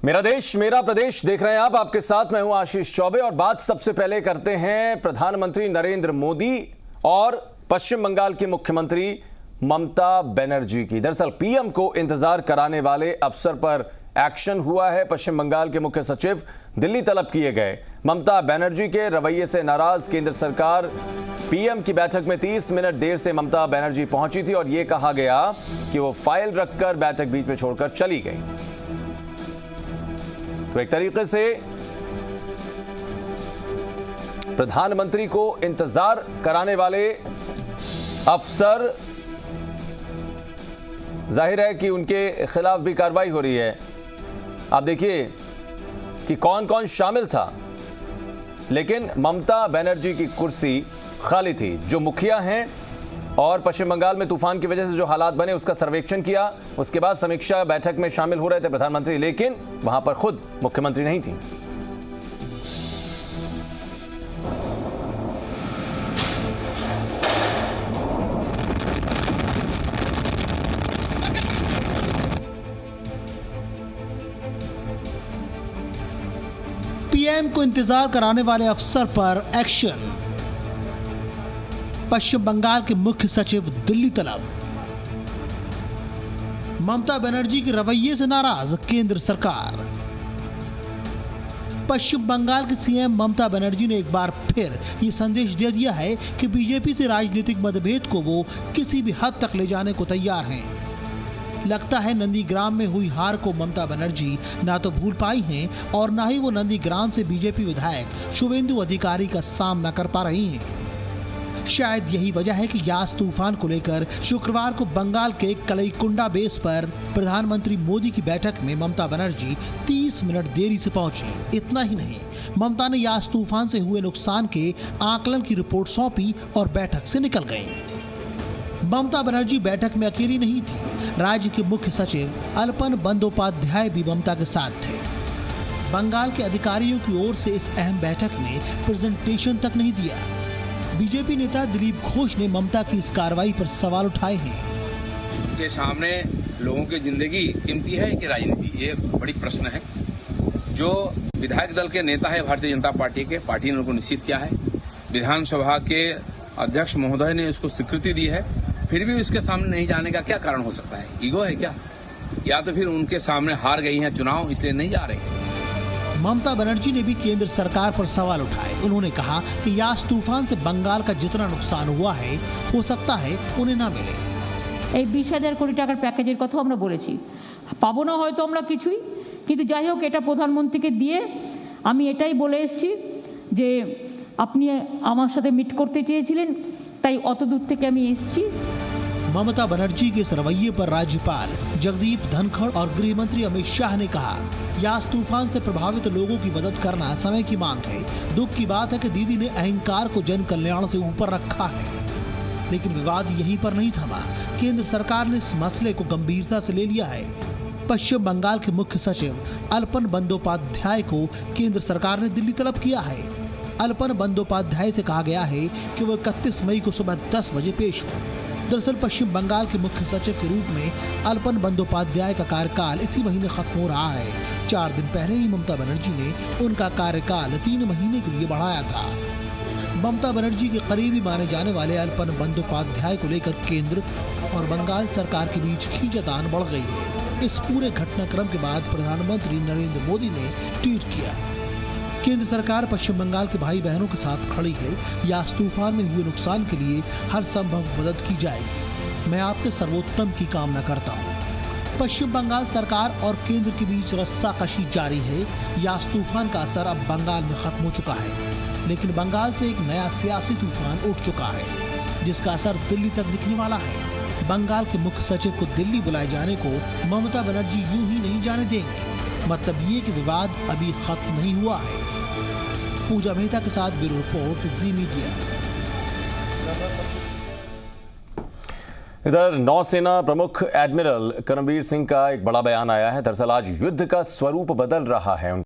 मेरा देश मेरा प्रदेश देख रहे हैं आप। आपके साथ मैं हूं आशीष चौबे और बात सबसे पहले करते हैं प्रधानमंत्री नरेंद्र मोदी और पश्चिम बंगाल की मुख्यमंत्री ममता बनर्जी की। दरअसल पीएम को इंतजार कराने वाले अफसर पर एक्शन हुआ है। पश्चिम बंगाल के मुख्य सचिव दिल्ली तलब किए गए। ममता बनर्जी के रवैये से नाराज केंद्र सरकार पीएम की बैठक में 30 मिनट देर से ममता बनर्जी पहुंची थी और यह कहा गया कि वो फाइल रखकर बैठक बीच में छोड़कर चली गई। तो एक तरीके से प्रधानमंत्री को इंतजार कराने वाले अफसर, जाहिर है कि उनके खिलाफ भी कार्रवाई हो रही है। आप देखिए कि कौन कौन शामिल था, लेकिन ममता बनर्जी की कुर्सी खाली थी। जो मुखिया हैं और पश्चिम बंगाल में तूफान की वजह से जो हालात बने उसका सर्वेक्षण किया, उसके बाद समीक्षा बैठक में शामिल हो रहे थे प्रधानमंत्री, लेकिन वहां पर खुद मुख्यमंत्री नहीं थी। पीएम को इंतजार कराने वाले अफसर पर एक्शन। पश्चिम बंगाल के मुख्य सचिव दिल्ली तलब। ममता बनर्जी के रवैये से नाराज केंद्र सरकार। पश्चिम बंगाल के सीएम ममता बनर्जी ने एक बार फिर ये संदेश दे दिया है कि बीजेपी से राजनीतिक मतभेद को वो किसी भी हद तक ले जाने को तैयार हैं। लगता है नंदीग्राम में हुई हार को ममता बनर्जी ना तो भूल पाई हैं और ना ही वो नंदीग्राम से बीजेपी विधायक शुवेंदु अधिकारी का सामना कर पा रही हैं। शायद यही वजह है कि यास तूफान को लेकर शुक्रवार को बंगाल के कलईकुंडा बेस पर प्रधानमंत्री मोदी की बैठक में ममता बनर्जी 30 मिनट देरी से पहुंची। इतना ही नहीं, ममता ने यास तूफान से हुए नुकसान के आकलन की रिपोर्ट सौंपी और बैठक से निकल गई। ममता बनर्जी बैठक में अकेली नहीं थी। राज्य के मुख्य सचिव अलपन बंदोपाध्याय भी ममता के साथ थे। बंगाल के अधिकारियों की ओर से इस अहम बैठक में प्रेजेंटेशन तक नहीं दिया। बीजेपी नेता दिलीप घोष ने ममता की इस कार्रवाई पर सवाल उठाए हैं। उनके सामने लोगों की जिंदगी कीमती है कि राजनीति, ये बड़ी प्रश्न है। जो विधायक दल के नेता है भारतीय जनता पार्टी के, पार्टी ने उनको निश्चित किया है। विधानसभा के अध्यक्ष महोदय ने उसको स्वीकृति दी है, फिर भी उसके सामने नहीं जाने का क्या कारण हो सकता है? ईगो है क्या? या तो फिर उनके सामने हार गई हैं चुनाव, इसलिए नहीं जा रहे। ममता बनर्जी ने भी केंद्र सरकार पर सवाल उठाए। उन्होंने कहा कि यास तूफान से बंगाल का जितना नुकसान हुआ है, हो सकता है उन्हें ना मिले। 20,000 कोटी টাকার প্যাকেজের কথা আমরা বলেছি, পাবো না হয়তো আমরা কিছুই, কিন্তু যাই হোক এটা প্রধানমন্ত্রীকে দিয়ে আমি এটাই বলে এসেছি যে আপনি আমার সাথে মিট করতে চেয়েছিলেন, তাই অত দূর থেকে আমি এসেছি। ममता बनर्जी के इस रवैये पर राज्यपाल जगदीप धनखड़ और गृह मंत्री अमित शाह ने कहा, यास तूफान से प्रभावित लोगों की मदद करना समय की मांग है। दुख की बात है कि दीदी ने अहंकार को जन कल्याण से ऊपर रखा है। लेकिन विवाद यहीं पर नहीं थमा। केंद्र सरकार ने इस मसले को गंभीरता से ले लिया है। पश्चिम बंगाल के मुख्य सचिव अलपन बंदोपाध्याय को केंद्र सरकार ने दिल्ली तलब किया है। अलपन बंदोपाध्याय से कहा गया है कि वो 31 मई को सुबह 10 बजे पेश हो। दरअसल पश्चिम बंगाल के मुख्य सचिव के रूप में अलपन बंदोपाध्याय का कार्यकाल इसी महीने खत्म हो रहा है। 4 दिन पहले ही ममता बनर्जी ने उनका कार्यकाल 3 महीने के लिए बढ़ाया था। ममता बनर्जी के करीबी माने जाने वाले अलपन बंदोपाध्याय को लेकर केंद्र और बंगाल सरकार के बीच खींचातान बढ़ गई है। इस पूरे घटनाक्रम के बाद प्रधानमंत्री नरेंद्र मोदी ने ट्वीट किया, केंद्र सरकार पश्चिम बंगाल के भाई बहनों के साथ खड़ी है। यास तूफान में हुए नुकसान के लिए हर संभव मदद की जाएगी। मैं आपके सर्वोत्तम की कामना करता हूँ। पश्चिम बंगाल सरकार और केंद्र के बीच रस्साकशी जारी है। यास तूफान का असर अब बंगाल में खत्म हो चुका है, लेकिन बंगाल से एक नया सियासी तूफान उठ चुका है, जिसका असर दिल्ली तक दिखने वाला है। बंगाल के मुख्य सचिव को दिल्ली बुलाए जाने को ममता बनर्जी यूं ही नहीं जाने देंगे। मतलब ये कि विवाद अभी खत्म नहीं हुआ है। पूजा मेहता के साथ ब्यूरो रिपोर्ट, जी मीडिया। इधर नौसेना प्रमुख एडमिरल करमबीर सिंह का एक बड़ा बयान आया है। दरअसल आज युद्ध का स्वरूप बदल रहा है।